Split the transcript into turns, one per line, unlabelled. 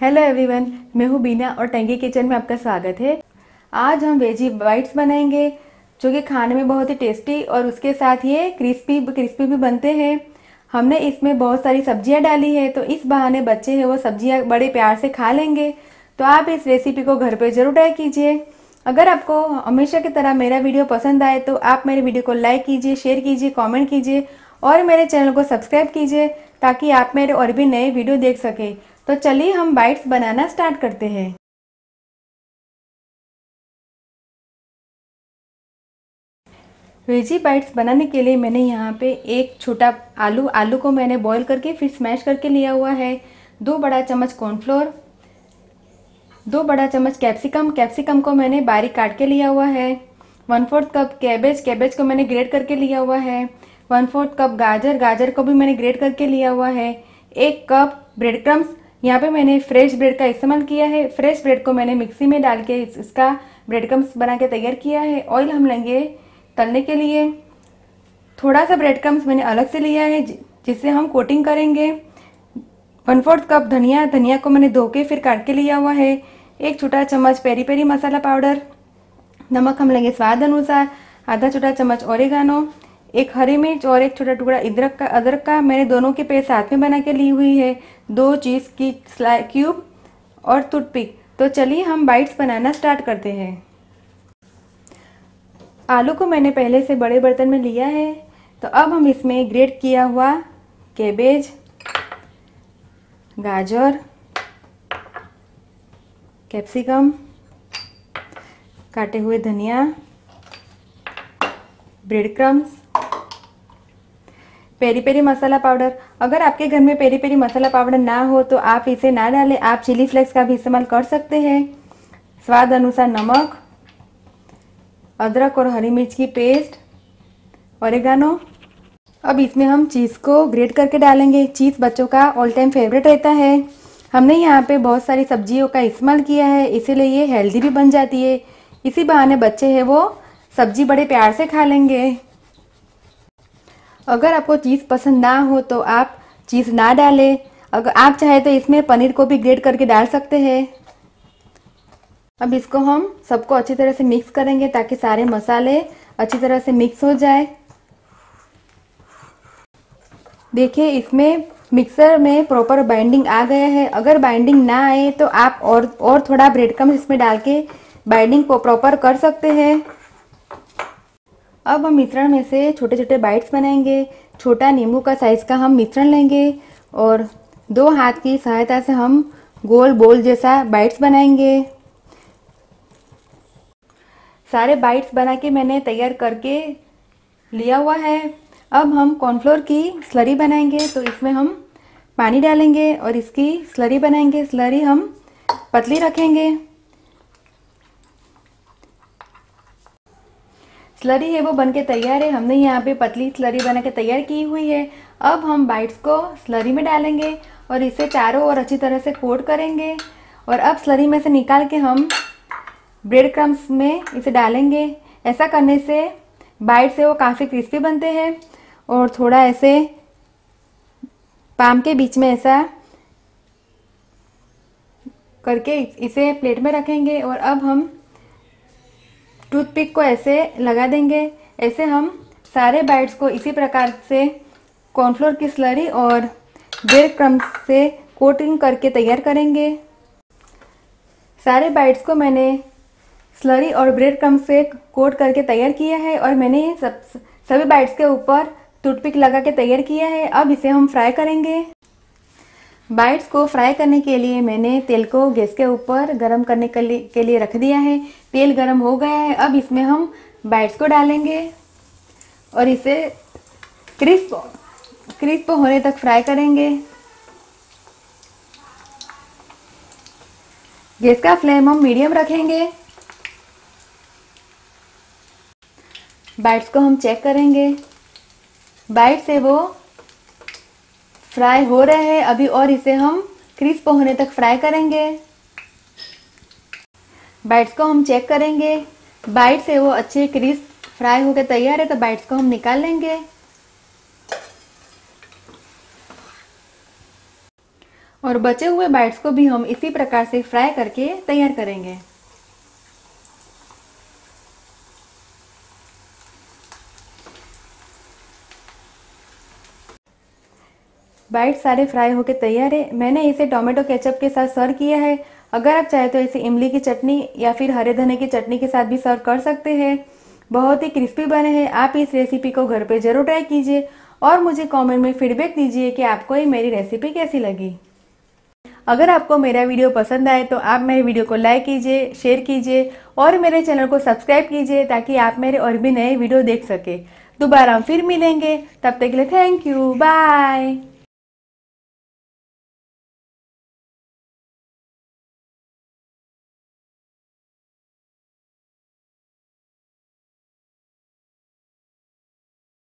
Hello everyone, मैं हूँ बीना और टंकी किचन में आपका स्वागत है। आज हम वेजी बाइट्स बनाएंगे जो कि खाने में बहुत ही टेस्टी और उसके साथ ये क्रिस्पी क्रिस्पी भी बनते हैं। हमने इसमें बहुत सारी सब्जियां डाली है तो इस बहाने बच्चे हैं वो सब्जियां बड़े प्यार से खा लेंगे। तो आप इस रेसिपी को घर पे ज़रूर ट्राई कीजिए। अगर आपको हमेशा की तरह मेरा वीडियो पसंद आए तो आप मेरे वीडियो को लाइक कीजिए, शेयर कीजिए, कमेंट कीजिए और मेरे चैनल को सब्सक्राइब कीजिए ताकि आप मेरे और भी नए वीडियो देख सकें। तो चलिए हम बाइट्स बनाना स्टार्ट करते हैं। वेजी बाइट्स बनाने के लिए मैंने यहाँ पे एक छोटा आलू को मैंने बॉईल करके फिर स्मैश करके लिया हुआ है। 2 बड़ा चम्मच कॉर्नफ्लोर, 2 बड़ा चम्मच कैप्सिकम को मैंने बारीक काट के लिया हुआ है। 1/4 कप कैबेज को मैंने ग्रेट करके लिया हुआ है। 1/4 कप गाजर को भी मैंने ग्रेट करके लिया हुआ है। 1 कप ब्रेड क्रम्स, यहाँ पे मैंने फ्रेश ब्रेड का इस्तेमाल किया है। फ्रेश ब्रेड को मैंने मिक्सी में डाल के इसका ब्रेड क्रम्स बना के तैयार किया है। ऑयल हम लेंगे तलने के लिए। थोड़ा सा ब्रेड क्रम्स मैंने अलग से लिया है जिससे हम कोटिंग करेंगे। 1/4 कप धनिया को मैंने धो के फिर काट के लिया हुआ है। 1 छोटा चम्मच पेरी पेरी मसाला पाउडर। नमक हम लेंगे स्वाद अनुसार। आधा छोटा चम्मच ओरिगानो। 1 हरी मिर्च और 1 छोटा टुकड़ा अदरक का मैंने दोनों के पेस्ट साथ में बना के ली हुई है। 2 चीज़ की क्यूब और टूथपिक। तो चलिए हम बाइट्स बनाना स्टार्ट करते हैं। आलू को मैंने पहले से बड़े बर्तन में लिया है तो अब हम इसमें ग्रेट किया हुआ कैबेज, गाजर, कैप्सिकम, काटे हुए धनिया, ब्रेड क्रम्स, पेरी पेरी मसाला पाउडर। अगर आपके घर में पेरी पेरी मसाला पाउडर ना हो तो आप इसे ना डालें, आप चिली फ्लेक्स का भी इस्तेमाल कर सकते हैं। स्वाद अनुसार नमक, अदरक और हरी मिर्च की पेस्ट, ओरिगानो। अब इसमें हम चीज़ को ग्रेट करके डालेंगे। चीज़ बच्चों का ऑल टाइम फेवरेट रहता है। हमने यहाँ पे बहुत सारी सब्जियों का इस्तेमाल किया है इसीलिए ये हेल्दी भी बन जाती है। इसी बहाने बच्चे हैं वो सब्जी बड़े प्यार से खा लेंगे। अगर आपको चीज़ पसंद ना हो तो आप चीज़ ना डालें। अगर आप चाहे तो इसमें पनीर को भी ग्रेट करके डाल सकते हैं। अब इसको हम सबको अच्छी तरह से मिक्स करेंगे ताकि सारे मसाले अच्छी तरह से मिक्स हो जाए। देखिए इसमें मिक्सर में प्रॉपर बाइंडिंग आ गया है। अगर बाइंडिंग ना आए तो आप और थोड़ा ब्रेड क्रम्स इसमें डाल के बाइंडिंग को प्रॉपर कर सकते हैं। अब हम मिश्रण में से छोटे छोटे बाइट्स बनाएंगे। छोटा नींबू का साइज़ का हम मिश्रण लेंगे और 2 हाथ की सहायता से हम गोल बोल जैसा बाइट्स बनाएंगे। सारे बाइट्स बना के मैंने तैयार करके लिया हुआ है। अब हम कॉर्नफ्लोर की स्लरी बनाएंगे तो इसमें हम पानी डालेंगे और इसकी स्लरी बनाएंगे। स्लरी हम पतली रखेंगे। स्लरी है वो बनके तैयार है। हमने यहाँ पे पतली स्लरी बना के तैयार की हुई है। अब हम बाइट्स को स्लरी में डालेंगे और इसे चारों ओर अच्छी तरह से कोट करेंगे। और अब स्लरी में से निकाल के हम ब्रेड क्रम्स में इसे डालेंगे। ऐसा करने से बाइट्स है वो काफ़ी क्रिस्पी बनते हैं और थोड़ा ऐसे पाम के बीच में ऐसा करके इसे प्लेट में रखेंगे और अब हम टूथपिक को ऐसे लगा देंगे। ऐसे हम सारे बाइट्स को इसी प्रकार से कॉर्नफ्लोर की स्लरी और ब्रेड क्रम्स से कोटिंग करके तैयार करेंगे। सारे बाइट्स को मैंने स्लरी और ब्रेड क्रम्स से कोट करके तैयार किया है और मैंने सभी बाइट्स के ऊपर टूथपिक लगा के तैयार किया है। अब इसे हम फ्राई करेंगे। बाइट्स को फ्राई करने के लिए मैंने तेल को गैस के ऊपर गरम करने के लिए रख दिया है। तेल गरम हो गया है। अब इसमें हम बाइट्स को डालेंगे और इसे क्रिस्प होने तक फ्राई करेंगे। गैस का फ्लेम हम मीडियम रखेंगे। बाइट्स को हम चेक करेंगे। बाइट्स है वो फ्राई हो रहे हैं अभी और इसे हम क्रिस्प होने तक फ्राई करेंगे। बाइट्स को हम चेक करेंगे। बाइट्स है वो अच्छे क्रिस्प फ्राई होकर तैयार है तो बाइट्स को हम निकाल लेंगे। और बचे हुए बाइट्स को भी हम इसी प्रकार से फ्राई करके तैयार करेंगे। बाइट सारे फ्राई होके तैयार है। मैंने इसे टोमेटो केचप के साथ सर्व किया है। अगर आप चाहे तो इसे इमली की चटनी या फिर हरे धनिया की चटनी के साथ भी सर्व कर सकते हैं। बहुत ही क्रिस्पी बने हैं। आप इस रेसिपी को घर पे ज़रूर ट्राई कीजिए और मुझे कमेंट में फीडबैक दीजिए कि आपको ये मेरी रेसिपी कैसी लगी। अगर आपको मेरा वीडियो पसंद आए तो आप मेरे वीडियो को लाइक कीजिए, शेयर कीजिए और मेरे चैनल को सब्सक्राइब कीजिए ताकि आप मेरे और भी नए वीडियो देख सके। दोबारा हम फिर मिलेंगे, तब तक के लिए थैंक यू, बाय।